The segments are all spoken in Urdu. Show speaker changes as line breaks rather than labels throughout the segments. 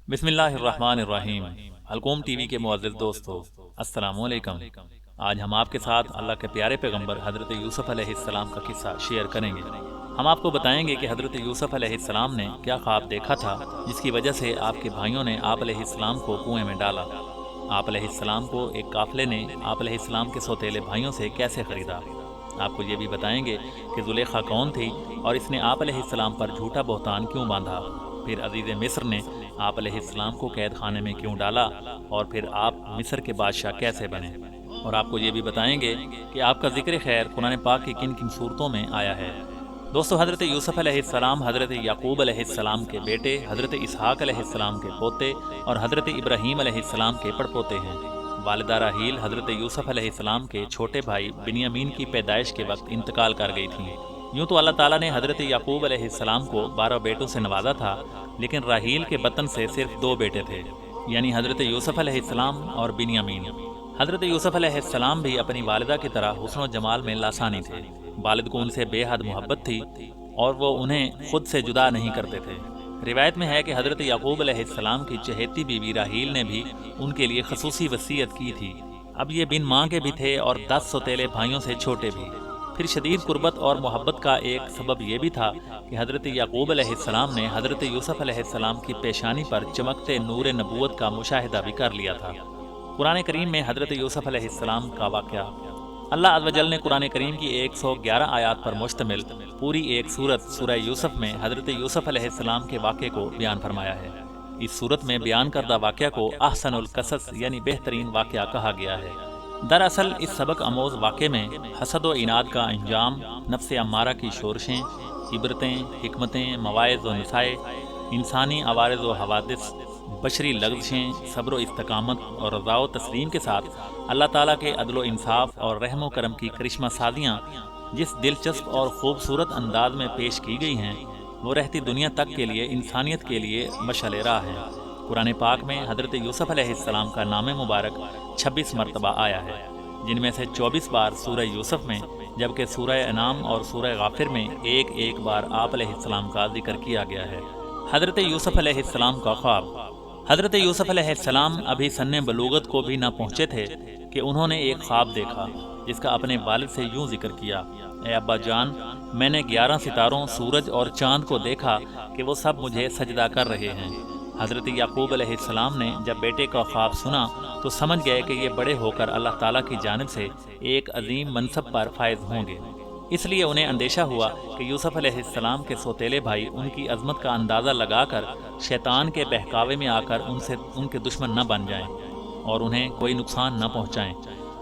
بسم اللہ الرحمن الرحیم۔ القوم ٹی وی کے معزز دوستو، السلام علیکم۔ آج ہم آپ کے ساتھ اللہ کے پیارے پیغمبر حضرت یوسف علیہ السلام کا قصہ شیئر کریں گے۔ ہم آپ کو بتائیں گے کہ حضرت یوسف علیہ السلام نے کیا خواب دیکھا تھا جس کی وجہ سے آپ کے بھائیوں نے آپ علیہ السلام کو کنویں میں ڈالا۔ آپ علیہ السلام کو ایک قافلے نے آپ علیہ السلام کے سوتیلے بھائیوں سے کیسے خریدا۔ آپ کو یہ بھی بتائیں گے کہ زلیخا کون تھی اور اس نے آپ علیہ السلام پر جھوٹا بہتان کیوں باندھا۔ پھر عزیز مصر نے آپ علیہ السلام کو قید خانے میں کیوں ڈالا، اور پھر آپ مصر کے بادشاہ کیسے بنے۔ اور آپ کو یہ بھی بتائیں گے کہ آپ کا ذکر خیر قرآن پاک کی کن کن صورتوں میں آیا ہے۔ دوستو، حضرت یوسف علیہ السلام حضرت یعقوب علیہ السلام کے بیٹے، حضرت اسحاق علیہ السلام کے پوتے اور حضرت ابراہیم علیہ السلام کے پڑپوتے ہیں۔ والدہ راحیل حضرت یوسف علیہ السلام کے چھوٹے بھائی بنیامین کی پیدائش کے وقت انتقال کر گئی تھیں۔ یوں تو اللہ تعالیٰ نے حضرت یعقوب علیہ السلام کو 12 بیٹوں سے نوازا تھا، لیکن راحیل کے بطن سے صرف 2 بیٹے تھے، یعنی حضرت یوسف علیہ السلام اور بنیامین۔ حضرت یوسف علیہ السلام بھی اپنی والدہ کی طرح حسن و جمال میں لاسانی تھے۔ والد کو ان سے بے حد محبت تھی اور وہ انہیں خود سے جدا نہیں کرتے تھے۔ روایت میں ہے کہ حضرت یعقوب علیہ السلام کی چہیتی بیوی راحیل نے بھی ان کے لیے خصوصی وصیت کی تھی۔ اب یہ بن ماں کے بھی تھے اور 10 سوتیلے بھائیوں سے چھوٹے بھی۔ پھر شدید قربت اور محبت کا ایک سبب یہ بھی تھا کہ حضرت یعقوب علیہ السلام نے حضرت یوسف علیہ السلام کی پیشانی پر چمکتے نور نبوت کا مشاہدہ بھی کر لیا تھا۔ قرآن کریم میں حضرت یوسف علیہ السلام کا واقعہ۔ اللہ عز و جل نے قرآن کریم کی 111 آیات پر مشتمل پوری ایک سورت سورہ یوسف میں حضرت یوسف علیہ السلام کے واقعے کو بیان فرمایا ہے۔ اس سورت میں بیان کردہ واقعہ کو احسن القصص یعنی بہترین واقعہ کہا گیا ہے۔ دراصل اس سبق آموز واقعے میں حسد و عناد کا انجام، نفس امارہ کی شورشیں، عبرتیں، حکمتیں، مواعظ و نصائح، انسانی عوارض و حوادث، بشری لغزشیں، صبر و استقامت اور رضا و تسلیم کے ساتھ اللہ تعالیٰ کے عدل و انصاف اور رحم و کرم کی کرشمہ سازیاں جس دلچسپ اور خوبصورت انداز میں پیش کی گئی ہیں، وہ رہتی دنیا تک کے لیے انسانیت کے لیے مشعل راہ ہیں۔ قرآن پاک میں حضرت یوسف علیہ السلام کا نام مبارک 26 مرتبہ آیا ہے، جن میں سے 24 بار سورہ یوسف میں، جبکہ سورہ انعام اور سورہ غافر میں ایک بار آپ علیہ السلام کا ذکر کیا گیا ہے۔ حضرت یوسف علیہ السلام کا خواب۔ حضرت یوسف علیہ السلام ابھی سن بلوغت کو بھی نہ پہنچے تھے کہ انہوں نے ایک خواب دیکھا جس کا اپنے والد سے یوں ذکر کیا: اے ابا جان، میں نے 11 ستاروں، سورج اور چاند کو دیکھا کہ وہ سب مجھے سجدہ کر رہے ہیں۔ حضرت یعقوب علیہ السلام نے جب بیٹے کا خواب سنا تو سمجھ گئے کہ یہ بڑے ہو کر اللہ تعالیٰ کی جانب سے ایک عظیم منصب پر فائز ہوں گے۔ اس لیے انہیں اندیشہ ہوا کہ یوسف علیہ السلام کے سوتیلے بھائی ان کی عظمت کا اندازہ لگا کر شیطان کے بہکاوے میں آ کر ان کے دشمن نہ بن جائیں اور انہیں کوئی نقصان نہ پہنچائیں۔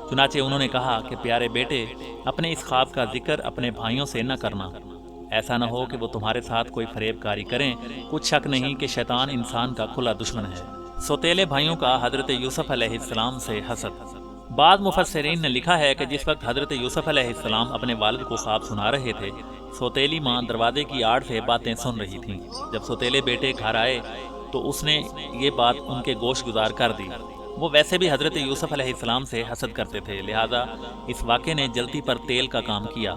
چنانچہ انہوں نے کہا کہ پیارے بیٹے، اپنے اس خواب کا ذکر اپنے بھائیوں سے نہ کرنا، ایسا نہ ہو کہ وہ تمہارے ساتھ کوئی فریب کاری کریں۔ کچھ شک نہیں کہ شیطان انسان کا کھلا دشمن ہے۔ سوتیلے بھائیوں کا حضرت یوسف علیہ السلام سے حسد۔ بعض مفسرین نے لکھا ہے کہ جس وقت حضرت یوسف علیہ السلام اپنے والد کو خواب سنا رہے تھے، سوتیلی ماں دروازے کی آڑ سے باتیں سن رہی تھیں۔ جب سوتیلے بیٹے گھر آئے تو اس نے یہ بات ان کے گوش گزار کر دی۔ وہ ویسے بھی حضرت یوسف علیہ السلام سے حسد کرتے تھے، لہذا اس واقعے نے جلتی پر تیل کا کام کیا۔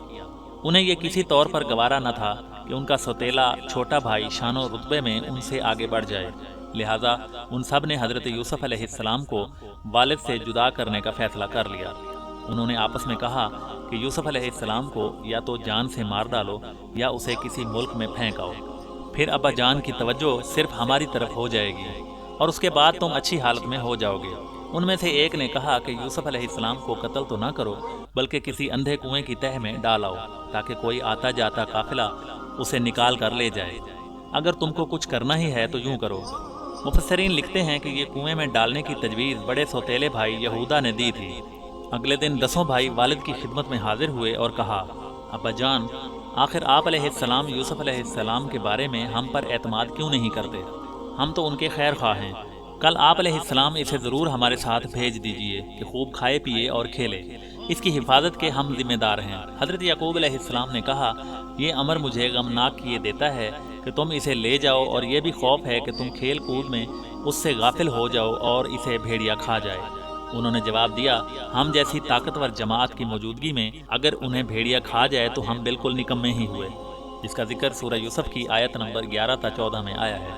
انہیں یہ کسی طور پر گوارا نہ تھا کہ ان کا سوتیلا چھوٹا بھائی شان و رتبے میں ان سے آگے بڑھ جائے، لہذا ان سب نے حضرت یوسف علیہ السلام کو والد سے جدا کرنے کا فیصلہ کر لیا۔ انہوں نے آپس میں کہا کہ یوسف علیہ السلام کو یا تو جان سے مار ڈالو یا اسے کسی ملک میں پھینک آؤ، پھر ابا جان کی توجہ صرف ہماری طرف ہو جائے گی اور اس کے بعد تم اچھی حالت میں ہو جاؤ گے۔ ان میں سے ایک نے کہا کہ یوسف علیہ السلام کو قتل تو نہ کرو، بلکہ کسی اندھے کنویں کی تہہ میں ڈال آؤ تاکہ کوئی آتا جاتا قافلہ اسے نکال کر لے جائے۔ اگر تم کو کچھ کرنا ہی ہے تو یوں کرو۔ مفسرین لکھتے ہیں کہ یہ کنویں میں ڈالنے کی تجویز بڑے سوتیلے بھائی یہودا نے دی تھی۔ اگلے دن 10 بھائی والد کی خدمت میں حاضر ہوئے اور کہا: ابا جان، آخر آپ علیہ السلام یوسف علیہ السلام کے بارے میں ہم پر اعتماد کیوں نہیں کرتے؟ ہم تو ان کے خیر خواہ ہیں۔ کل آپ علیہ السلام اسے ضرور ہمارے ساتھ بھیج دیجئے کہ خوب کھائے پیے اور کھیلے، اس کی حفاظت کے ہم ذمہ دار ہیں۔ حضرت یعقوب علیہ السلام نے کہا: یہ امر مجھے غمناک کیے دیتا ہے کہ تم اسے لے جاؤ، اور یہ بھی خوف ہے کہ تم کھیل کود میں اس سے غافل ہو جاؤ اور اسے بھیڑیا کھا جائے۔ انہوں نے جواب دیا: ہم جیسی طاقتور جماعت کی موجودگی میں اگر انہیں بھیڑیا کھا جائے تو ہم بالکل نکمے ہی ہوئے، جس کا ذکر سورہ یوسف کی آیت نمبر 11 تا 14 میں آیا ہے۔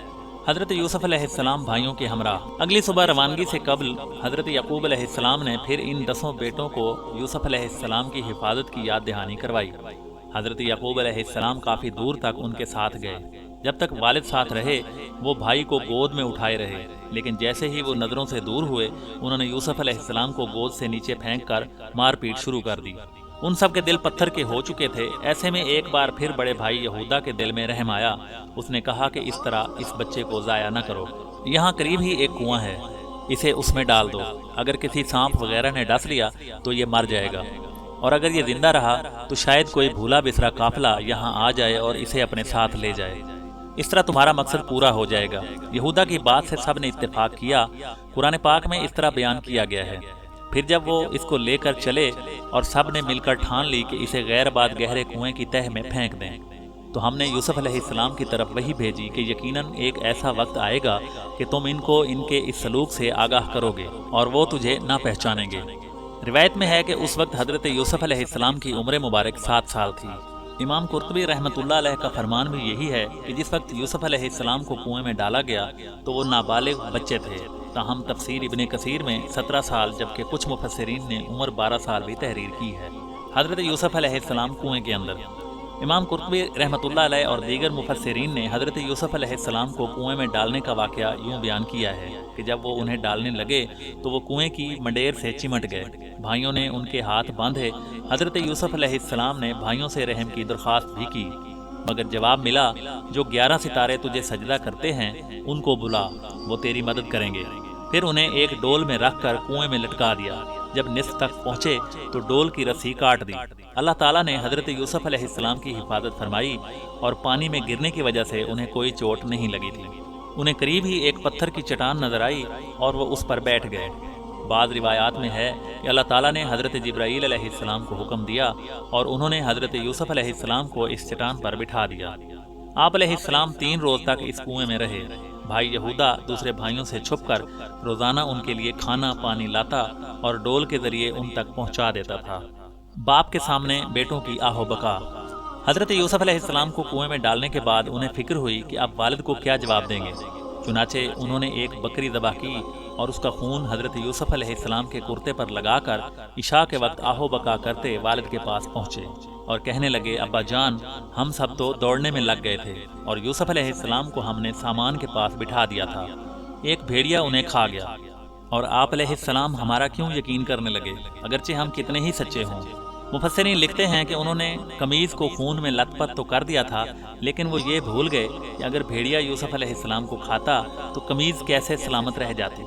حضرت یوسف علیہ السلام بھائیوں کے ہمراہ اگلی صبح روانگی سے قبل حضرت یعقوب علیہ السلام نے پھر ان 10 بیٹوں کو یوسف علیہ السلام کی حفاظت کی یاد دہانی کروائی۔ حضرت یعقوب علیہ السلام کافی دور تک ان کے ساتھ گئے۔ جب تک والد ساتھ رہے وہ بھائی کو گود میں اٹھائے رہے، لیکن جیسے ہی وہ نظروں سے دور ہوئے انہوں نے یوسف علیہ السلام کو گود سے نیچے پھینک کر مار پیٹ شروع کر دی۔ ان سب کے دل پتھر کے ہو چکے تھے۔ ایسے میں ایک بار پھر بڑے بھائی یہودا کے دل میں رحم آیا۔ اس نے کہا کہ اس طرح اس بچے کو ضائع نہ کرو، یہاں قریب ہی ایک کنواں ہے، اسے اس میں ڈال دو، اگر کسی سانپ وغیرہ نے ڈس لیا تو یہ مر جائے گا، اور اگر یہ زندہ رہا تو شاید کوئی بھولا بسرا قافلہ یہاں آ جائے اور اسے اپنے ساتھ لے جائے، اس طرح تمہارا مقصد پورا ہو جائے گا۔ یہودا کی بات سے سب نے اتفاق کیا۔ قرآن پاک میں اس طرح بیان کیا گیا ہے۔ پھر جب وہ اس کو لے کر چلے اور سب نے مل کر ٹھان لی کہ اسے غیر آباد گہرے کنویں کی تہ میں پھینک دیں، تو ہم نے یوسف علیہ السلام کی طرف وحی بھیجی کہ یقیناً ایک ایسا وقت آئے گا کہ تم ان کو ان کے اس سلوک سے آگاہ کرو گے اور وہ تجھے نہ پہچانیں گے۔ روایت میں ہے کہ اس وقت حضرت یوسف علیہ السلام کی عمر مبارک 7 سال تھی۔ امام قرطبی رحمۃ اللہ علیہ کا فرمان بھی یہی ہے کہ جس وقت یوسف علیہ السلام کو کنویں میں ڈالا گیا تو وہ نابالغ بچے تھے، تاہم تفسیر ابن کثیر میں 17 سال جبکہ کچھ مفسرین نے عمر 12 سال بھی تحریر کی ہے۔ حضرت یوسف علیہ السلام کنویں کے اندر۔ امام قرطبی رحمۃ اللہ علیہ اور دیگر مفسرین نے حضرت یوسف علیہ السلام کو کنویں میں ڈالنے کا واقعہ یوں بیان کیا ہے کہ جب وہ انہیں ڈالنے لگے تو وہ کنویں کی منڈیر سے چمٹ گئے۔ بھائیوں نے ان کے ہاتھ باندھے۔ حضرت یوسف علیہ السلام نے بھائیوں سے رحم کی درخواست بھی کی، مگر جواب ملا، جو 11 ستارے تجھے سجدہ کرتے ہیں ان کو بلا، وہ تیری مدد کریں گے۔ پھر انہیں ایک ڈول میں رکھ کر کنویں میں لٹکا دیا۔ جب نصف تک پہنچے تو ڈول کی رسی کاٹ دی۔ اللہ تعالیٰ نے حضرت یوسف علیہ السلام کی حفاظت فرمائی اور پانی میں گرنے کی وجہ سے انہیں کوئی چوٹ نہیں لگی تھی۔ انہیں قریب ہی ایک پتھر کی چٹان نظر آئی اور وہ اس پر بیٹھ گئے۔ بعض روایات میں ہے کہ اللہ تعالیٰ نے حضرت جبرائیل علیہ السلام کو حکم دیا اور انہوں نے حضرت یوسف علیہ السلام کو اس چٹان پر بٹھا دیا۔ آپ علیہ السلام 3 روز تک اس کنویں میں رہے۔ بھائی یہودا دوسرے بھائیوں سے چھپ کر روزانہ ان کے لیے کھانا پانی لاتا اور ڈول کے ذریعے ان تک پہنچا دیتا تھا۔ باپ کے سامنے بیٹوں کی آہ و بکا۔ حضرت یوسف علیہ السلام کو کنویں میں ڈالنے کے بعد انہیں فکر ہوئی کہ اب والد کو کیا جواب دیں گے، چنانچہ انہوں نے ایک بکری ذبح کی اور اس کا خون حضرت یوسف علیہ السلام کے کرتے پر لگا کر عشاء کے وقت آہ و بکا کرتے والد کے پاس پہنچے اور کہنے لگے، ابا جان، ہم سب تو دوڑنے میں لگ گئے تھے اور یوسف علیہ السلام کو ہم نے سامان کے پاس بٹھا دیا تھا، ایک بھیڑیا انہیں کھا گیا، اور آپ علیہ السلام ہمارا کیوں یقین کرنے لگے اگرچہ ہم کتنے ہی سچے ہوں۔ مفسرین لکھتے ہیں کہ انہوں نے قمیض کو خون میں لت پت تو کر دیا تھا، لیکن وہ یہ بھول گئے کہ اگر بھیڑیا یوسف علیہ السلام کو کھاتا تو قمیض کیسے سلامت رہ جاتی۔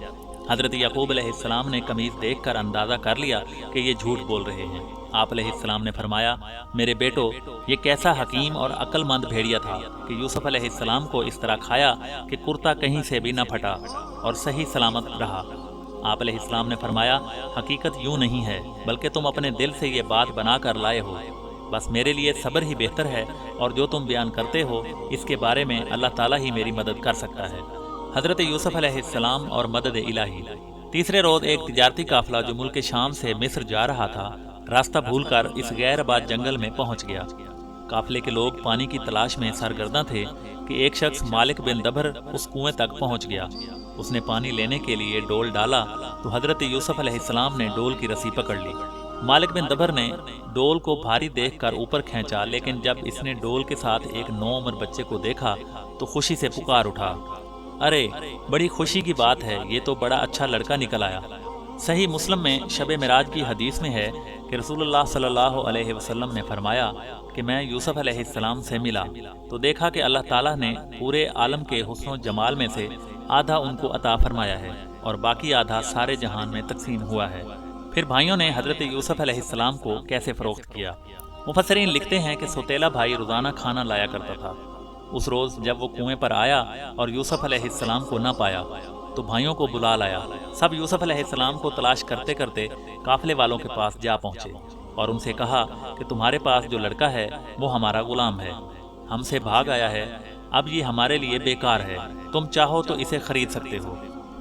حضرت یعقوب علیہ السلام نے قمیض دیکھ کر اندازہ کر لیا کہ یہ جھوٹ بول رہے ہیں۔ آپ علیہ السلام نے فرمایا، میرے بیٹو، یہ کیسا حکیم اور عقل مند بھیڑیا تھا کہ یوسف علیہ السلام کو اس طرح کھایا کہ کرتا کہیں سے بھی نہ پھٹا اور صحیح سلامت رہا۔ آپ علیہ السلام نے فرمایا، حقیقت یوں نہیں ہے، بلکہ تم اپنے دل سے یہ بات بنا کر لائے ہو، بس میرے لیے صبر ہی بہتر ہے، اور جو تم بیان کرتے ہو اس کے بارے میں اللہ تعالیٰ ہی میری مدد کر سکتا ہے۔ حضرت یوسف علیہ السلام اور مدد الہی۔ تیسرے روز ایک تجارتی قافلہ جو ملک شام سے مصر جا رہا تھا راستہ بھول کر اس غیر آباد جنگل میں پہنچ گیا۔ قافلے کے لوگ پانی کی تلاش میں سرگرداں تھے کہ ایک شخص مالک بن دبر اس کنویں تک پہنچ گیا۔ اس نے پانی لینے کے لیے ڈول ڈالا تو حضرت یوسف علیہ السلام نے ڈول کی رسی پکڑ لی۔ مالک بن دبر نے ڈول کو بھاری دیکھ کر اوپر کھینچا، لیکن جب اس نے ڈول کے ساتھ ایک 9 عمر بچے کو دیکھا تو خوشی سے پکار اٹھا، ارے بڑی خوشی کی بات ہے، یہ تو بڑا اچھا لڑکا نکل آیا۔ صحیح مسلم میں شب معراج کی حدیث میں ہے کہ رسول اللہ صلی اللہ علیہ وسلم نے فرمایا کہ میں یوسف علیہ السلام سے ملا تو دیکھا کہ اللہ تعالیٰ نے پورے عالم کے حسن و جمال میں سے آدھا ان کو عطا فرمایا ہے اور باقی آدھا سارے جہان میں تقسیم ہوا ہے۔ پھر بھائیوں نے حضرت یوسف علیہ السلام کو کیسے فروخت کیا؟ مفسرین لکھتے ہیں کہ سوتیلا بھائی روزانہ کھانا لایا کرتا تھا۔ اس روز جب وہ کنویں پر آیا اور یوسف علیہ السلام کو نہ پایا تو بھائیوں کو بلا لایا۔ سب یوسف علیہ السلام کو تلاش کرتے کرتے قافلے والوں کے پاس جا پہنچے اور ان سے کہا کہ تمہارے پاس جو لڑکا ہے وہ ہمارا غلام ہے، ہم سے بھاگ آیا ہے، اب یہ ہمارے لیے بیکار ہے، تم چاہو تو اسے خرید سکتے ہو۔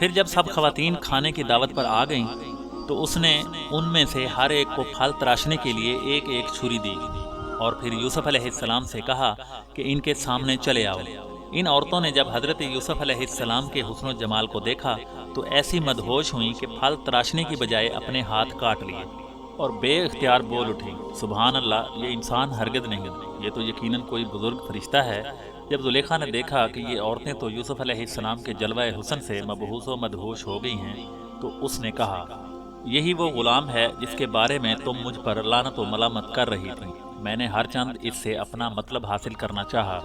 پھر جب سب خواتین کھانے کی دعوت پر آ گئیں تو اس نے ان میں سے ہر ایک کو پھل تراشنے کے لیے ایک ایک چھری دی، اور پھر یوسف علیہ السلام سے کہا کہ ان کے سامنے چلے آؤ۔ ان عورتوں نے جب حضرت یوسف علیہ السلام کے حسن و جمال کو دیکھا تو ایسی مدہوش ہوئیں کہ پھل تراشنے کی بجائے اپنے ہاتھ کاٹ لیے اور بے اختیار بول اٹھیں، سبحان اللہ، یہ انسان ہرگز نہیں، یہ تو یقیناً کوئی بزرگ فرشتہ ہے۔ جب زلیخا نے دیکھا کہ یہ عورتیں تو یوسف علیہ السلام کے جلوہ حسن سے مبہوس و مدہوش ہو گئی ہیں تو اس نے کہا، یہی وہ غلام ہے جس کے بارے میں تم مجھ پر لعنت و ملامت کر رہی تھی۔ میں نے ہر چند اس سے اپنا مطلب حاصل کرنا چاہا،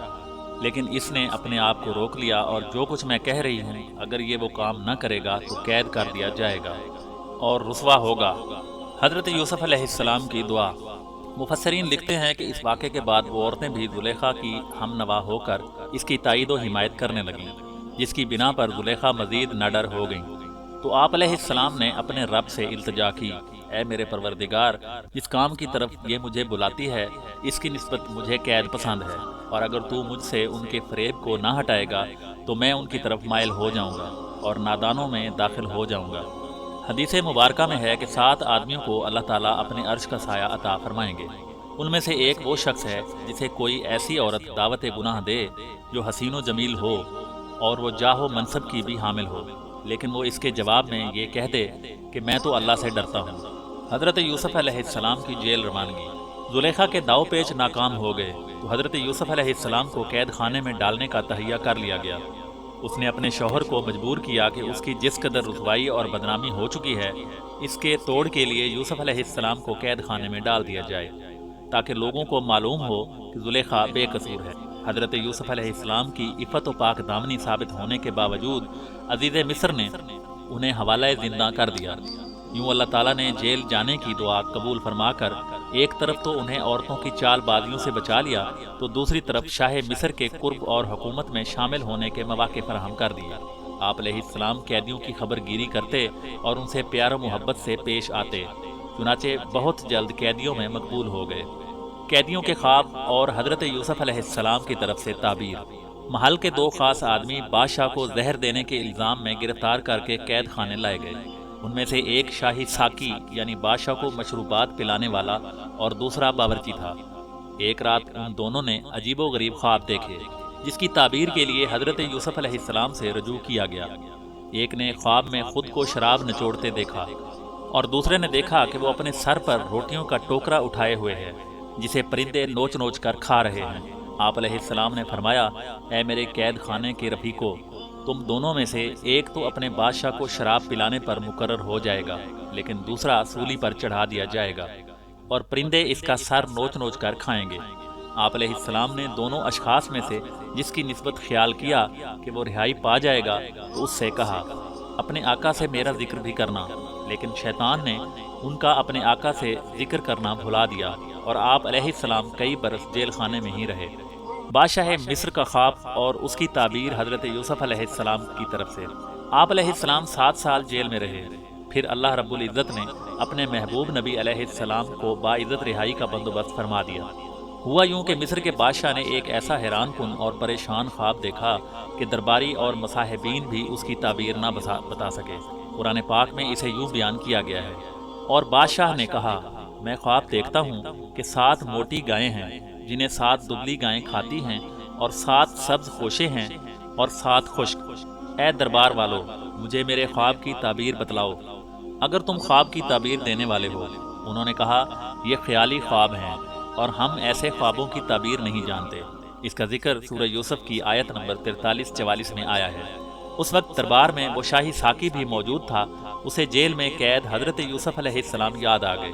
لیکن اس نے اپنے آپ کو روک لیا، اور جو کچھ میں کہہ رہی ہوں اگر یہ وہ کام نہ کرے گا تو قید کر دیا جائے گا اور رسوا ہوگا۔ حضرت یوسف علیہ السلام کی دعا۔ مفسرین لکھتے ہیں کہ اس واقعے کے بعد وہ عورتیں بھی زلیخا کی ہم نوا ہو کر اس کی تائید و حمایت کرنے لگیں، جس کی بنا پر زلیخا مزید نڈر ہو گئیں۔ تو آپ علیہ السلام نے اپنے رب سے التجا کی، اے میرے پروردگار، جس کام کی طرف یہ مجھے بلاتی ہے اس کی نسبت مجھے قید پسند ہے، اور اگر تو مجھ سے ان کے فریب کو نہ ہٹائے گا تو میں ان کی طرف مائل ہو جاؤں گا اور نادانوں میں داخل ہو جاؤں گا۔ حدیث مبارکہ میں ہے کہ 7 آدمیوں کو اللہ تعالیٰ اپنے عرش کا سایہ عطا فرمائیں گے۔ ان میں سے ایک وہ شخص ہے جسے کوئی ایسی عورت دعوت گناہ دے جو حسین و جمیل ہو اور وہ جاہ و منصب کی بھی حامل ہو، لیکن وہ اس کے جواب میں یہ کہہ دے کہ میں تو اللہ سے ڈرتا ہوں۔ حضرت یوسف علیہ السلام کی جیل روانگی۔ زلیخا کے داؤ پیچ ناکام ہو گئے تو حضرت یوسف علیہ السلام کو قید خانے میں ڈالنے کا تہیہ کر لیا گیا۔ اس نے اپنے شوہر کو مجبور کیا کہ اس کی جس قدر رسوائی اور بدنامی ہو چکی ہے اس کے توڑ کے لیے یوسف علیہ السلام کو قید خانے میں ڈال دیا جائے، تاکہ لوگوں کو معلوم ہو کہ زلیخا بے قصور ہے۔ حضرت یوسف علیہ السلام کی عفت و پاک دامنی ثابت ہونے کے باوجود عزیز مصر نے انہیں حوالہ زندہ کر دیا۔ یوں اللہ تعالیٰ نے جیل جانے کی دعا قبول فرما کر ایک طرف تو انہیں عورتوں کی چال بازیوں سے بچا لیا تو دوسری طرف شاہ مصر کے قرب اور حکومت میں شامل ہونے کے مواقع فراہم کر دیے۔ آپ علیہ السلام قیدیوں کی خبر گیری کرتے اور ان سے پیار و محبت سے پیش آتے، چنانچہ بہت جلد قیدیوں میں مقبول ہو گئے۔ قیدیوں کے خواب اور حضرت یوسف علیہ السلام کی طرف سے تعبیر۔ محل کے 2 خاص آدمی بادشاہ کو زہر دینے کے الزام میں گرفتار کر کے قید خانے لائے گئے۔ ان میں سے ایک شاہی ساقی یعنی بادشاہ کو مشروبات پلانے والا اور دوسرا باورچی تھا۔ ایک رات ان دونوں نے عجیب و غریب خواب دیکھے جس کی تعبیر کے لیے حضرت یوسف علیہ السلام سے رجوع کیا گیا۔ ایک نے خواب میں خود کو شراب نچوڑتے دیکھا اور دوسرے نے دیکھا کہ وہ اپنے سر پر روٹیوں کا ٹوکرا اٹھائے ہوئے ہے جسے پرندے نوچ نوچ کر کھا رہے ہیں۔ آپ علیہ السلام نے فرمایا، اے میرے قید خانے کے رفیقو، تم دونوں میں سے ایک تو اپنے بادشاہ کو شراب پلانے پر مقرر ہو جائے گا، لیکن دوسرا سولی پر چڑھا دیا جائے گا اور پرندے اس کا سر نوچ نوچ کر کھائیں گے۔ آپ علیہ السلام نے دونوں اشخاص میں سے جس کی نسبت خیال کیا کہ وہ رہائی پا جائے گا تو اس سے کہا، اپنے آقا سے میرا ذکر بھی کرنا، لیکن شیطان نے ان کا اپنے آقا سے ذکر کرنا بھلا دیا اور آپ علیہ السلام کئی برس جیل خانے میں ہی رہے۔ بادشاہ مصر کا خواب اور اس کی تعبیر حضرت یوسف علیہ السلام کی طرف سے۔ آپ علیہ السلام 7 سال جیل میں رہے، پھر اللہ رب العزت نے اپنے محبوب نبی علیہ السلام کو باعزت رہائی کا بندوبست فرما دیا۔ ہوا یوں کہ مصر کے بادشاہ نے ایک ایسا حیران کن اور پریشان خواب دیکھا کہ درباری اور مصاحبین بھی اس کی تعبیر نہ بتا سکے۔ قرآن پاک میں اسے یوں بیان کیا گیا ہے، اور بادشاہ نے کہا، میں خواب دیکھتا ہوں کہ 7 موٹی گائیں ہیں جنہیں 7 دبلی گائیں کھاتی ہیں، اور 7 سبز خوشے ہیں اور 7 خشک۔ اے دربار والو، مجھے میرے خواب کی تعبیر بتلاؤ اگر تم خواب کی تعبیر دینے والے ہو۔ انہوں نے کہا، یہ خیالی خواب ہیں اور ہم ایسے خوابوں کی تعبیر نہیں جانتے۔ اس کا ذکر سورہ یوسف کی آیت نمبر 43-44 میں آیا ہے۔ اس وقت دربار میں وہ شاہی ساقی بھی موجود تھا۔ اسے جیل میں قید حضرت یوسف علیہ السلام یاد آ گئے۔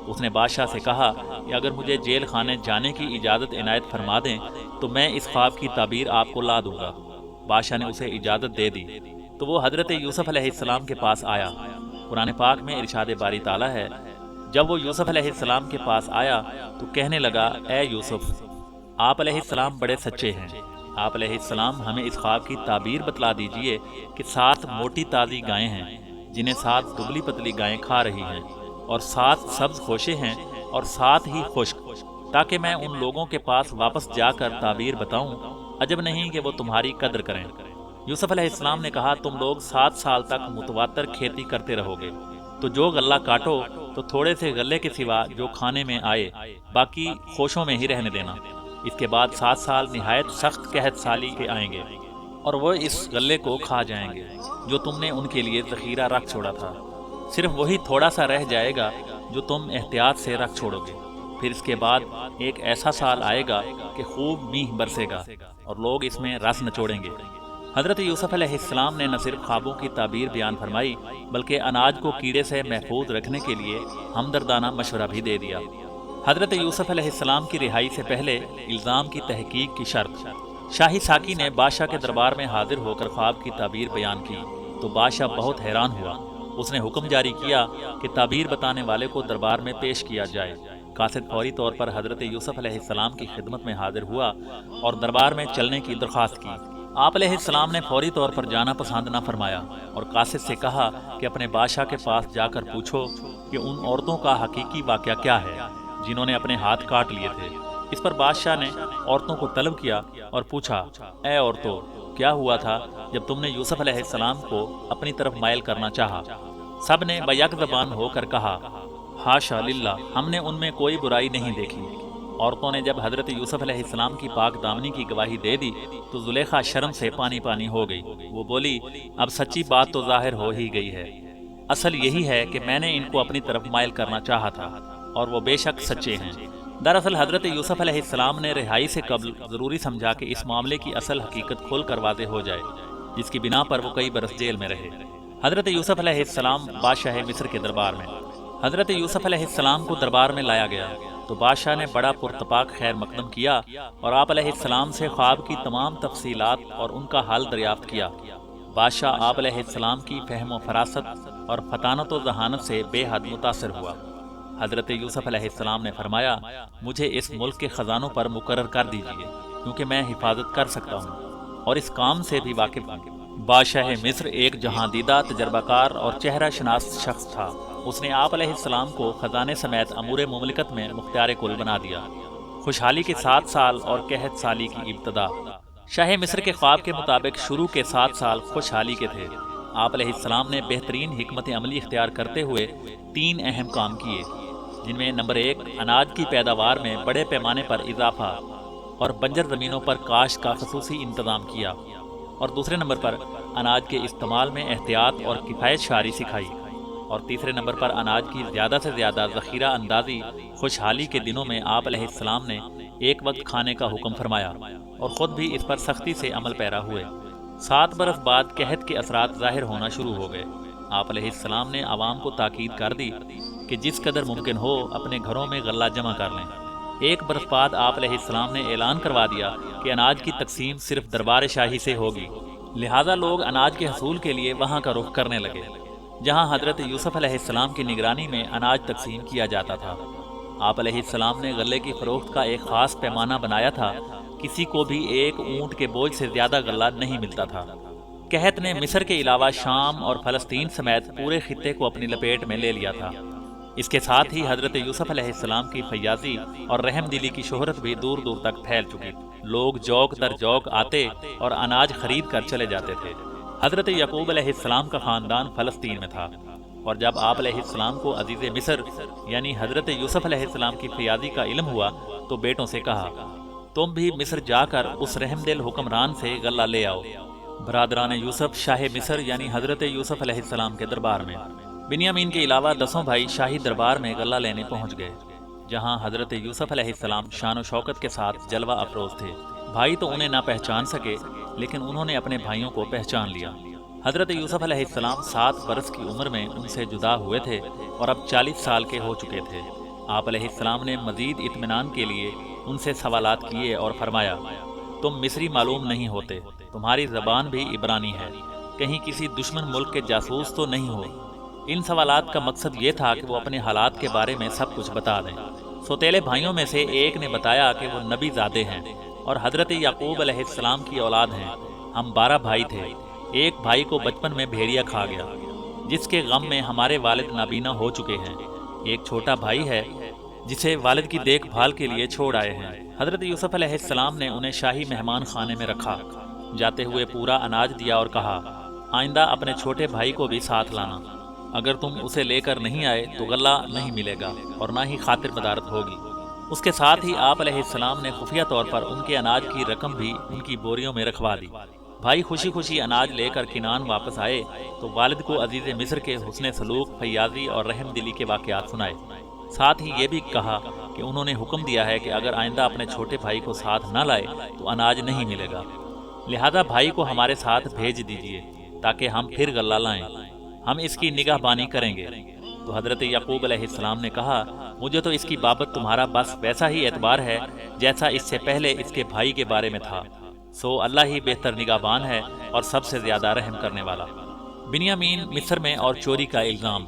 اس نے بادشاہ سے کہا کہ اگر مجھے جیل خانے جانے کی اجازت عنایت فرما دیں تو میں اس خواب کی تعبیر آپ کو لا دوں گا۔ بادشاہ نے اسے اجازت دے دی تو وہ حضرت یوسف علیہ السلام کے پاس آیا۔ قرآن پاک میں ارشاد باری تعالیٰ ہے، جب وہ یوسف علیہ السلام کے پاس آیا تو کہنے لگا، اے یوسف، آپ علیہ السلام بڑے سچے ہیں۔ آپ علیہ السلام ہمیں اس خواب کی تعبیر بتلا دیجئے کہ 7 موٹی تازی گائیں ہیں جنہیں 7 دبلی پتلی گائیں کھا رہی ہیں، اور 7 سبز خوشے ہیں اور 7 ہی خشک، تاکہ میں ان لوگوں کے پاس واپس جا کر تعبیر بتاؤں۔ عجب نہیں کہ وہ تمہاری قدر کریں۔ یوسف علیہ السلام نے کہا تم لوگ 7 سال تک متواتر کھیتی کرتے رہو گے، تو جو غلہ کاٹو تو تھوڑے سے غلے کے سوا جو کھانے میں آئے باقی خوشوں میں ہی رہنے دینا۔ اس کے بعد 7 سال نہایت سخت قحط سالی کے آئیں گے اور وہ اس غلے کو کھا جائیں گے جو تم نے ان کے لیے ذخیرہ رکھ چھوڑا تھا، صرف وہی تھوڑا سا رہ جائے گا جو تم احتیاط سے رکھ چھوڑو گے۔ پھر اس کے بعد ایک ایسا سال آئے گا کہ خوب میہ برسے گا اور لوگ اس میں رس نچوڑیں گے۔ حضرت یوسف علیہ السلام نے نہ صرف خوابوں کی تعبیر بیان فرمائی بلکہ اناج کو کیڑے سے محفوظ رکھنے کے لیے ہمدردانہ مشورہ بھی دے دیا۔ حضرت یوسف علیہ السلام کی رہائی سے پہلے الزام کی تحقیق کی شرط۔ شاہی ساقی نے بادشاہ کے دربار میں حاضر ہو کر خواب کی تعبیر بیان کی تو بادشاہ بہت حیران ہوا۔ اس نے حکم جاری کیا کہ تعبیر بتانے والے کو دربار میں پیش کیا جائے۔ قاصد فوری طور پر حضرت یوسف علیہ السلام کی خدمت میں حاضر ہوا اور دربار میں چلنے کی درخواست کی۔ آپ علیہ السلام نے فوری طور پر جانا پسند نہ فرمایا اور قاصد سے کہا کہ اپنے بادشاہ کے پاس جا کر پوچھو کہ ان عورتوں کا حقیقی واقعہ کیا ہے جنہوں نے اپنے ہاتھ کاٹ لیے تھے۔ اس پر بادشاہ نے عورتوں کو طلب کیا اور پوچھا، اے عورتوں، کیا ہوا تھا جب تم نے یوسف علیہ السلام کو اپنی طرف مائل کرنا چاہا؟ سب نے بیک زبان ہو کر کہا، حاشا للہ، ہم نے ان میں کوئی برائی نہیں دیکھی۔ عورتوں نے جب حضرت یوسف علیہ السلام کی پاک دامنی کی گواہی دے دی تو زلیخا شرم سے پانی پانی ہو گئی۔ وہ بولی، اب سچی بات تو ظاہر ہو ہی گئی ہے، اصل یہی ہے کہ میں نے ان کو اپنی طرف مائل کرنا چاہا تھا اور وہ بے شک سچے ہیں۔ دراصل حضرت یوسف علیہ السلام نے رہائی سے قبل ضروری سمجھا کہ اس معاملے کی اصل حقیقت کھول کر واضح ہو جائے، جس کی بنا پر وہ کئی برس جیل میں رہے۔ حضرت یوسف علیہ السلام بادشاہ مصر کے دربار میں۔ حضرت یوسف علیہ السلام کو دربار میں لایا گیا تو بادشاہ نے بڑا پرتپاک خیر مقدم کیا اور آپ علیہ السلام سے خواب کی تمام تفصیلات اور ان کا حل دریافت کیا۔ بادشاہ آپ علیہ السلام کی فہم و فراست اور فطانت و ذہانت سے بے حد متاثر ہوا۔ حضرت یوسف علیہ السلام نے فرمایا، مجھے اس ملک کے خزانوں پر مقرر کر دیجیے کیونکہ میں حفاظت کر سکتا ہوں اور اس کام سے بھی واقف ہوں۔ بادشاہ مصر ایک جہاں دیدہ، تجربہ کار اور چہرہ شناس شخص تھا۔ اس نے آپ علیہ السلام کو خزانے سمیت امور مملکت میں مختار کل بنا دیا۔ خوشحالی کے 7 سال اور قحط سالی کی ابتدا۔ شاہ مصر کے خواب کے مطابق شروع کے 7 سال خوشحالی کے تھے۔ آپ علیہ السلام نے بہترین حکمت عملی اختیار کرتے ہوئے 3 اہم کام کیے، جن میں نمبر 1 اناج کی پیداوار میں بڑے پیمانے پر اضافہ اور بنجر زمینوں پر کاشت کا خصوصی انتظام کیا، اور دوسرے نمبر پر اناج کے استعمال میں احتیاط اور کفایت شعاری سکھائی، اور تیسرے نمبر پر اناج کی زیادہ سے زیادہ ذخیرہ اندازی۔ خوشحالی کے دنوں میں آپ علیہ السلام نے ایک وقت کھانے کا حکم فرمایا اور خود بھی اس پر سختی سے عمل پیرا ہوئے۔ 7 برس بعد قحط کے اثرات ظاہر ہونا شروع ہو گئے۔ آپ علیہ السلام نے عوام کو تاکید کر دی کہ جس قدر ممکن ہو اپنے گھروں میں غلہ جمع کر لیں۔ 1 برس بعد آپ علیہ السلام نے اعلان کروا دیا کہ اناج کی تقسیم صرف دربار شاہی سے ہوگی، لہٰذا لوگ اناج کے حصول کے لیے وہاں کا رخ کرنے لگے جہاں حضرت یوسف علیہ السلام کی نگرانی میں اناج تقسیم کیا جاتا تھا۔ آپ علیہ السلام نے غلے کی فروخت کا ایک خاص پیمانہ بنایا تھا، کسی کو بھی 1 اونٹ کے بوجھ سے زیادہ غلہ نہیں ملتا تھا۔ قحط نے مصر کے علاوہ شام اور فلسطین سمیت پورے خطے کو اپنی لپیٹ میں لے لیا تھا۔ اس کے ساتھ ہی حضرت یوسف علیہ السلام کی فیاضی اور رحم دلی کی شہرت بھی دور دور تک پھیل چکی۔ لوگ جوق در جوق آتے اور اناج خرید کر چلے جاتے تھے۔ حضرت یعقوب علیہ السلام کا خاندان فلسطین میں تھا، اور جب آپ علیہ السلام کو عزیز مصر یعنی حضرت یوسف علیہ السلام کی فیاضی کا علم ہوا تو بیٹوں سے کہا، تم بھی مصر جا کر اس رحم دل حکمران سے غلہ لے آؤ۔ برادران یوسف شاہ مصر یعنی حضرت یوسف علیہ السلام کے دربار میں۔ بنیامین کے علاوہ 10 بھائی شاہی دربار میں غلہ لینے پہنچ گئے، جہاں حضرت یوسف علیہ السلام شان و شوکت کے ساتھ جلوہ افروز تھے۔ بھائی تو انہیں نہ پہچان سکے، لیکن انہوں نے اپنے بھائیوں کو پہچان لیا۔ حضرت یوسف علیہ السلام 7 برس کی عمر میں ان سے جدا ہوئے تھے اور اب 40 سال کے ہو چکے تھے۔ آپ علیہ السلام نے مزید اطمینان کے لیے ان سے سوالات کیے اور فرمایا، تم مصری معلوم نہیں ہوتے، تمہاری زبان بھی عبرانی ہے، کہیں کسی دشمن ملک کے جاسوس تو نہیں ہو؟ ان سوالات کا مقصد یہ تھا کہ وہ اپنے حالات کے بارے میں سب کچھ بتا دیں۔ سوتیلے بھائیوں میں سے ایک نے بتایا کہ وہ نبی زادے ہیں اور حضرت یعقوب علیہ السلام کی اولاد ہیں۔ ہم 12 بھائی تھے، ایک بھائی کو بچپن میں بھیڑیا کھا گیا، جس کے غم میں ہمارے والد نابینا ہو چکے ہیں۔ ایک چھوٹا بھائی ہے جسے والد کی دیکھ بھال کے لیے چھوڑ آئے ہیں۔ حضرت یوسف علیہ السلام نے انہیں شاہی مہمان خانے میں رکھا جاتے ہوئے پورا اناج دیا اور کہا آئندہ اپنے چھوٹے بھائی کو بھی ساتھ لانا، اگر تم اسے لے کر نہیں آئے تو غلہ نہیں ملے گا اور نہ ہی خاطر مدارت ہوگی۔ اس کے ساتھ ہی آپ علیہ السلام نے خفیہ طور پر ان کے اناج کی رقم بھی ان کی بوریوں میں رکھوا دی۔ بھائی خوشی خوشی اناج لے کر کنعان واپس آئے تو والد کو عزیز مصر کے حسن سلوک، فیاضی اور رحم دلی کے واقعات سنائے۔ ساتھ ہی یہ بھی کہا کہ انہوں نے حکم دیا ہے کہ اگر آئندہ اپنے چھوٹے بھائی کو ساتھ نہ لائے تو اناج نہیں ملے گا، لہذا بھائی کو ہمارے ساتھ بھیج دیجیے تاکہ ہم پھر غلہ لائیں، ہم اس کی نگاہ بانی کریں گے۔ تو حضرت یعقوب علیہ السلام نے کہا مجھے تو اس کی بابت تمہارا بس ویسا ہی اعتبار ہے جیسا اس سے پہلے اس کے بھائی کے بارے میں تھا، سو اللہ ہی بہتر نگہبان ہے اور سب سے زیادہ رحم کرنے والا۔ بنیامین مصر میں اور چوری کا الزام۔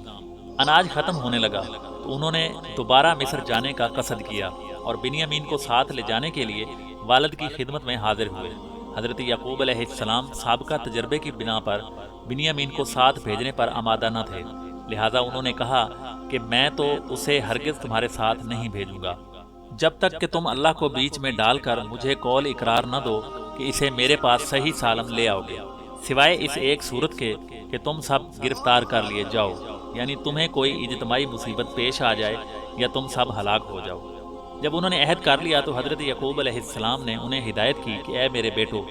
اناج ختم ہونے لگا تو انہوں نے دوبارہ مصر جانے کا قصد کیا اور بنیامین کو ساتھ لے جانے کے لیے والد کی خدمت میں حاضر ہوئے۔ حضرت یعقوب علیہ السلام سابقہ تجربے کی بنا پر بنیامین کو ساتھ بھیجنے پر آمادہ نہ تھے، لہذا انہوں نے کہا کہ میں تو اسے ہرگز تمہارے ساتھ نہیں بھیجوں گا جب تک کہ تم اللہ کو بیچ میں ڈال کر مجھے قول اقرار نہ دو کہ اسے میرے پاس صحیح سالم لے آؤ گے، سوائے اس ایک صورت کے کہ تم سب گرفتار کر لیے جاؤ، یعنی تمہیں کوئی اجتماعی مصیبت پیش آ جائے یا تم سب ہلاک ہو جاؤ۔ جب انہوں نے عہد کر لیا تو حضرت یعقوب علیہ السلام نے انہیں ہدایت کی کہ اے میرے بیٹو،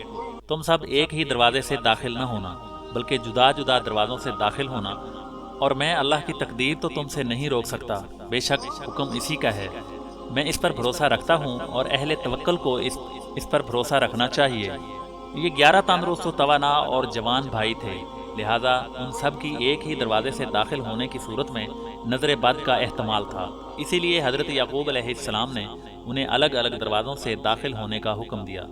تم سب ایک ہی دروازے سے داخل نہ ہونا بلکہ جدا جدا دروازوں سے داخل ہونا، اور میں اللہ کی تقدیر تو تم سے نہیں روک سکتا، بے شک حکم اسی کا ہے، میں اس پر بھروسہ رکھتا ہوں اور اہل توکل کو اس پر بھروسہ رکھنا چاہیے۔ یہ 11 تندرست و توانا اور جوان بھائی تھے، لہذا ان سب کی ایک ہی دروازے سے داخل ہونے کی صورت میں نظر بد کا احتمال تھا، اسی لیے حضرت یعقوب علیہ السلام نے انہیں الگ الگ دروازوں سے داخل ہونے کا حکم دیا۔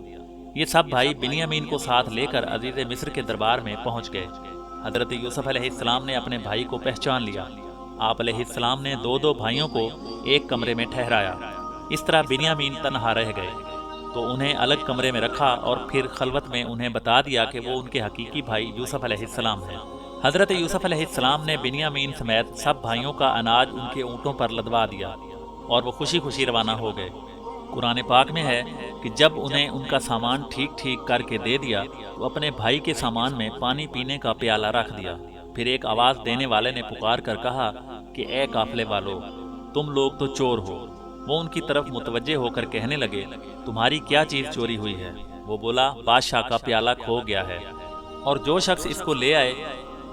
یہ سب بھائی بنیامین کو ساتھ لے کر عزیز مصر کے دربار میں پہنچ گئے۔ حضرت یوسف علیہ السلام نے اپنے بھائی کو پہچان لیا۔ آپ علیہ السلام نے دو دو بھائیوں کو ایک کمرے میں ٹھہرایا، اس طرح بنیامین تنہا رہ گئے تو انہیں الگ کمرے میں رکھا اور پھر خلوت میں انہیں بتا دیا کہ وہ ان کے حقیقی بھائی یوسف علیہ السلام ہیں۔ حضرت یوسف علیہ السلام نے بنیامین سمیت سب بھائیوں کا اناج ان کے اونٹوں پر لدوا دیا اور وہ خوشی خوشی روانہ ہو گئے۔ قرآن پاک میں ہے کہ جب انہیں ان کا سامان ٹھیک ٹھیک کر کے دے دیا تو اپنے بھائی کے سامان میں پانی پینے کا پیالہ رکھ دیا، پھر ایک آواز دینے والے نے پکار کر کہا کہ اے قافلے والو، تم لوگ تو چور ہو۔ وہ ان کی طرف متوجہ ہو کر کہنے لگے تمہاری کیا چیز چوری ہوئی ہے؟ وہ بولا بادشاہ کا پیالہ کھو گیا ہے، اور جو شخص اس کو لے آئے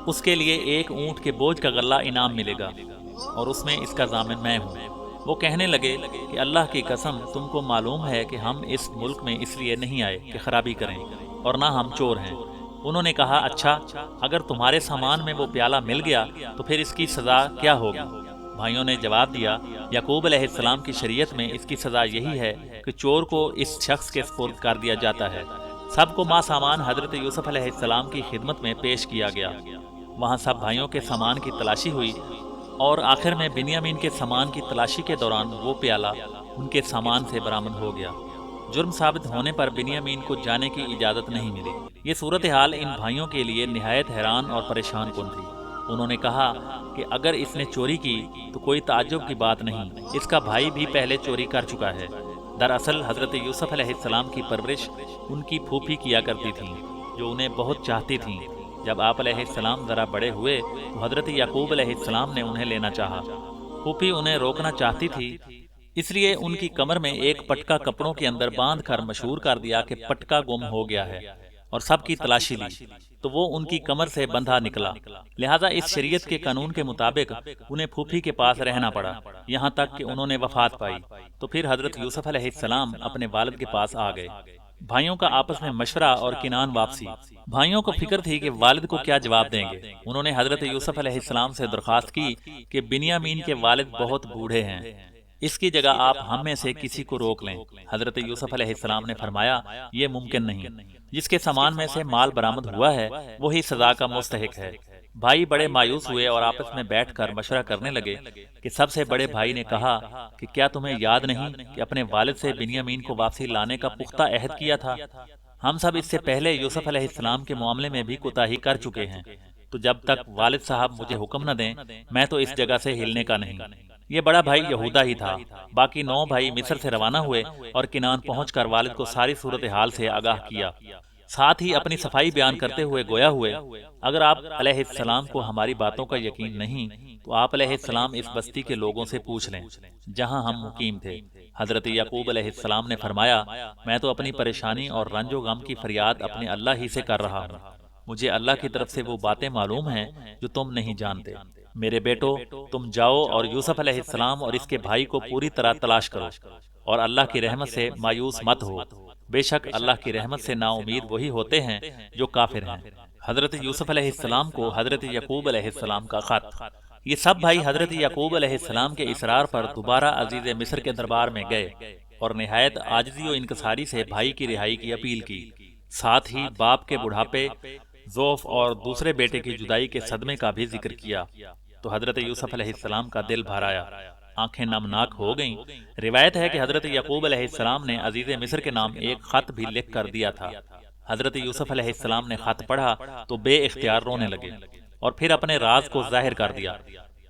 اس کے لیے ایک اونٹ کے بوجھ کا غلہ انعام ملے گا، اور اس میں اس کا ضامن میں ہوں۔ وہ کہنے لگے کہ اللہ کی قسم تم کو معلوم ہے کہ ہم اس ملک میں اس لیے نہیں آئے کہ خرابی کریں، اور نہ ہم چور ہیں۔ انہوں نے کہا اچھا، اگر تمہارے سامان میں وہ پیالہ مل گیا تو پھر اس کی سزا کیا ہوگی؟ بھائیوں نے جواب دیا یعقوب علیہ السلام کی شریعت میں اس کی سزا یہی ہے کہ چور کو اس شخص کے سپرد کر دیا جاتا ہے۔ سب کو ماں سامان حضرت یوسف علیہ السلام کی خدمت میں پیش کیا گیا۔ وہاں سب بھائیوں کے سامان کی تلاشی ہوئی اور آخر میں بنیامین کے سامان کی تلاشی کے دوران وہ پیالہ ان کے سامان سے برآمد ہو گیا۔ جرم ثابت ہونے پر بنیامین کو جانے کی اجازت نہیں ملی۔ یہ صورتحال ان بھائیوں کے لیے نہایت حیران اور پریشان کن تھی۔ انہوں نے کہا کہ اگر اس نے چوری کی تو کوئی تعجب کی بات نہیں، اس کا بھائی بھی پہلے چوری کر چکا ہے۔ دراصل حضرت یوسف علیہ السلام کی پرورش ان کی پھوپھی کیا کرتی تھیں جو انہیں بہت چاہتی تھیں۔ جب آپ علیہ السلام ذرا بڑے ہوئے تو حضرت یعقوب علیہ السلام نے انہیں لینا چاہا۔ پھوپھی انہیں روکنا چاہتی تھی، اس لیے ان کی کمر میں ایک پٹکا کپڑوں کے اندر باندھ کر مشہور کر دیا کہ پٹکا گم ہو گیا ہے، اور سب کی تلاشی لی تو وہ ان کی کمر سے بندھا نکلا۔ لہذا اس شریعت کے قانون کے مطابق انہیں پھوپھی کے پاس رہنا پڑا یہاں تک کہ انہوں نے وفات پائی، تو پھر حضرت یوسف علیہ السلام اپنے والد کے پاس آ گئے۔ بھائیوں کا آپس میں مشورہ اور کنعان واپسی۔ بھائیوں کو فکر تھی کہ والد کو کیا جواب دیں گے۔ انہوں نے حضرت یوسف علیہ السلام سے درخواست کی کہ بنیامین کے والد بہت بوڑھے ہیں، اس کی جگہ آپ ہم میں سے کسی کو روک لیں۔ حضرت یوسف علیہ السلام نے فرمایا یہ ممکن نہیں، جس کے سامان میں سے مال برآمد ہوا ہے وہی سزا کا مستحق ہے۔ بھائی بڑے مایوس ہوئے اور آپس میں بیٹھ کر مشورہ کرنے لگے کہ سب سے بڑے بھائی نے کہا کہ کیا تمہیں یاد نہیں کہ اپنے والد سے بنیامین کو واپسی لانے کا پختہ عہد کیا تھا؟ ہم سب اس سے پہلے یوسف علیہ السلام کے معاملے میں بھی کوتاہی کر چکے ہیں، تو جب تک والد صاحب مجھے حکم نہ دیں میں تو اس جگہ سے ہلنے کا نہیں۔ یہ بڑا بھائی یہودا ہی تھا۔ باقی 9 بھائی مصر سے روانہ ہوئے اور کنعان پہنچ کر والد کو ساری صورتحال سے آگاہ کیا۔ ساتھ ہی اپنی صفائی بیان کرتے ہوئے گویا ہوئے، اگر آپ علیہ السلام کو ہماری باتوں کا یقین نہیں تو آپ علیہ السلام اس بستی کے لوگوں سے پوچھ لیں جہاں ہم مقیم تھے۔ حضرت یعقوب علیہ السلام نے فرمایا، میں تو اپنی پریشانی اور رنج و غم کی فریاد اپنے اللہ ہی سے کر رہا ہوں، مجھے اللہ کی طرف سے وہ باتیں معلوم ہیں جو تم نہیں جانتے۔ میرے بیٹو، تم جاؤ اور یوسف علیہ السلام اور اس کے بھائی کو پوری طرح تلاش کرو اور اللہ کی رحمت سے مایوس مت ہو، بے شک اللہ کی رحمت سے نا امید وہی ہوتے ہیں جو کافر ہیں۔ حضرت یوسف علیہ السلام کو حضرت یعقوب علیہ السلام کا خط۔ یہ سب بھائی حضرت یعقوب علیہ السلام کے اصرار پر دوبارہ عزیز مصر کے دربار میں گئے اور نہایت عاجزی و انکساری سے بھائی کی رہائی کی اپیل کی، ساتھ ہی باپ کے بڑھاپے، ضعف اور دوسرے بیٹے کی جدائی کے صدمے کا بھی ذکر کیا تو حضرت یوسف علیہ السلام کا دل بھر آیا، آنکھیں نمناک ہو گئیں۔ روایت ہے کہ حضرت یعقوب علیہ السلام نے عزیز مصر کے نام ایک خط بھی لکھ کر دیا تھا۔ حضرت یوسف علیہ السلام نے خط پڑھا تو بے اختیار رونے لگے اور پھر اپنے راز کو ظاہر کر دیا۔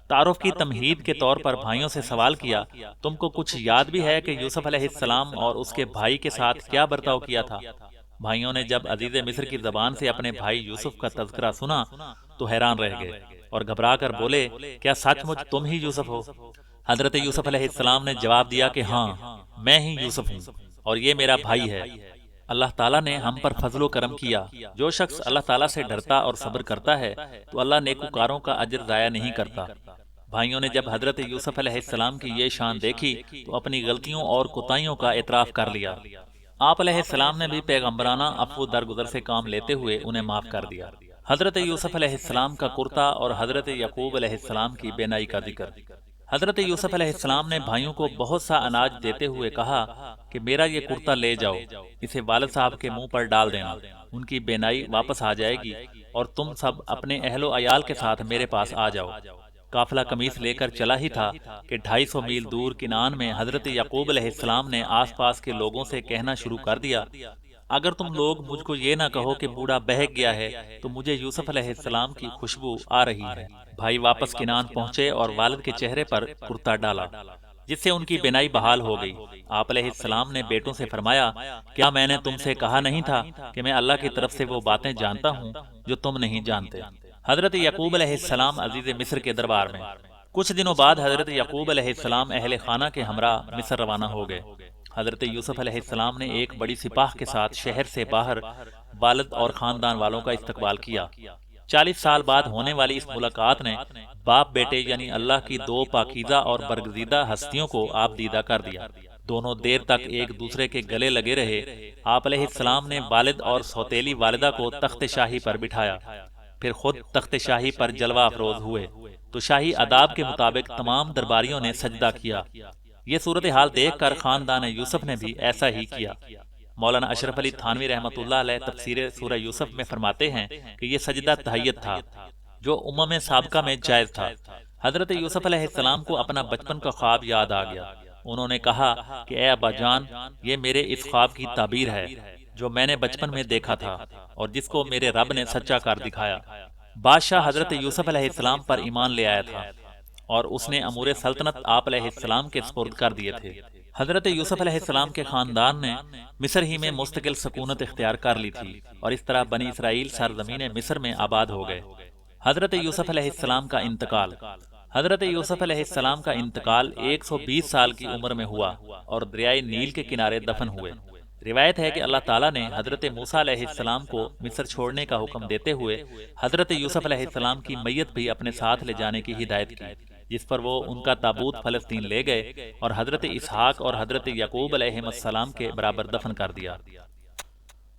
تعارف کی تمہید کے طور پر بھائیوں سے سوال کیا، تم کو کچھ یاد بھی ہے کہ یوسف علیہ السلام اور اس کے بھائی کے ساتھ کیا برتاؤ کیا تھا؟ بھائیوں نے جب عزیز مصر کی زبان سے اپنے بھائی یوسف کا تذکرہ سنا تو حیران رہ گئے اور گھبرا کر بولے، کیا سچ مچ تم ہی یوسف ہو؟ حضرت یوسف علیہ السلام نے جواب دیا کہ ہاں، میں ہی یوسف ہوں اور یہ میرا بھائی ہے۔ اللہ تعالیٰ نے ہم پر فضل و کرم کیا، جو شخص اللہ تعالیٰ سے ڈرتا اور صبر کرتا ہے تو اللہ نیکوکاروں کا اجر ضائع نہیں کرتا۔ بھائیوں نے جب حضرت یوسف علیہ السلام کی یہ شان دیکھی تو اپنی غلطیوں اور کوتاہیوں کا اعتراف کر لیا۔ آپ علیہ السلام نے بھی پیغمبرانہ عفو درگزر سے کام لیتے ہوئے انہیں معاف کر دیا۔ حضرت یوسف علیہ السلام کا کرتا اور حضرت یعقوب علیہ السلام کی بینائی کا ذکر۔ حضرت یوسف علیہ السلام نے بھائیوں کو بہت سا اناج دیتے ہوئے کہا کہ میرا یہ کرتا لے جاؤ، اسے والد صاحب کے منہ پر ڈال دینا، ان کی بینائی واپس آ جائے گی اور تم سب اپنے اہل و عیال کے ساتھ میرے پاس آ جاؤ۔ قافلہ قمیص لے کر چلا ہی تھا کہ 250 میل دور کنعان میں حضرت یعقوب علیہ السلام نے آس پاس کے لوگوں سے کہنا شروع کر دیا، اگر تم لوگ مجھ کو یہ نہ کہو کہ بوڑھا بہک گیا ہے تو مجھے یوسف علیہ السلام کی خوشبو آ رہی ہے۔ بھائی واپس کنعان پہنچے اور والد کے چہرے پر کرتا ڈالا جس سے ان کی بینائی بحال ہو گئی۔ آپ علیہ السلام نے بیٹوں سے فرمایا، کیا میں نے تم سے کہا نہیں تھا کہ میں اللہ کی طرف سے وہ باتیں جانتا ہوں جو تم نہیں جانتے؟ حضرت یعقوب علیہ السلام عزیز مصر کے دربار میں۔ کچھ دنوں بعد حضرت یعقوب علیہ السلام اہل خانہ کے ہمراہ مصر روانہ ہو گئے۔ حضرت یوسف علیہ السلام نے ایک بڑی سپاہ کے ساتھ شہر سے باہر والد اور خاندان والوں کا استقبال کیا۔ 40 سال بعد ہونے والی اس ملاقات نے باپ بیٹے یعنی اللہ کی دو پاکیزہ اور برگزیدہ ہستیوں کو آپ دیدہ کر دیا۔ دونوں دیر تک ایک دوسرے کے گلے لگے رہے۔ آپ علیہ السلام نے والد اور سوتیلی والدہ کو تخت شاہی پر بٹھایا، پھر خود تخت شاہی پر جلوہ افروز ہوئے تو شاہی آداب کے مطابق تمام درباریوں نے سجدہ کیا۔ یہ صورتحال دیکھ کر خاندان یوسف نے بھی ایسا ہی کیا۔ مولانا اشرف علی تھانوی رحمۃ اللہ علیہ تفسیر سورہ یوسف میں فرماتے ہیں کہ یہ سجدہ تحیت تھا جو امم سابقہ میں جائز تھا۔ حضرت یوسف علیہ السلام کو اپنا بچپن کا خواب یاد آ گیا۔ انہوں نے کہا کہ اے ابا جان، یہ میرے اس خواب کی تعبیر ہے جو میں نے بچپن میں دیکھا تھا اور جس کو میرے رب نے سچا کر دکھایا۔ بادشاہ حضرت یوسف علیہ السلام پر ایمان لے آیا تھا اور اس نے امور سلطنت آپ علیہ السلام کے سپرد کر دیے تھے۔ حضرت یوسف علیہ السلام کے خاندان نے مصر ہی میں مستقل سکونت اختیار کر لی تھی اور اس طرح بنی اسرائیل سرزمین مصر میں آباد ہو گئے۔ حضرت یوسف علیہ السلام کا انتقال۔ حضرت یوسف علیہ السلام کا انتقال 120 سال کی عمر میں ہوا اور دریائے نیل کے کنارے دفن ہوئے۔ روایت ہے کہ اللہ تعالیٰ نے حضرت موسیٰ علیہ السلام کو مصر چھوڑنے کا حکم دیتے ہوئے حضرت یوسف علیہ السلام کی میت بھی اپنے ساتھ لے جانے کی ہدایت کی، جس پر وہ ان کا تابوت فلسطین لے گئے اور حضرت اسحاق اور حضرت یعقوب علیہ السلام کے برابر دفن کر دیا۔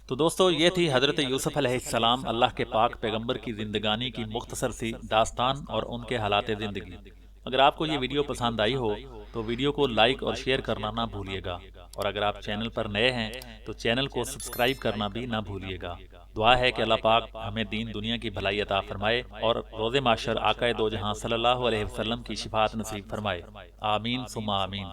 تو دوستو، یہ تھی حضرت یوسف علیہ السلام اللہ کے پاک پیغمبر کی زندگانی کی مختصر سی داستان اور ان کے حالات زندگی۔ اگر آپ کو یہ ویڈیو پسند آئی ہو تو ویڈیو کو لائک اور شیئر کرنا نہ بھولیے گا، اور اگر آپ چینل پر نئے ہیں تو چینل کو سبسکرائب کرنا بھی نہ بھولیے گا۔ دعا ہے کہ اللہ پاک ہمیں دین دنیا کی بھلائی عطا فرمائے اور روز محشر آقائے دو جہاں صلی اللہ علیہ وسلم کی شفاعت نصیب فرمائے۔ آمین ثم آمین۔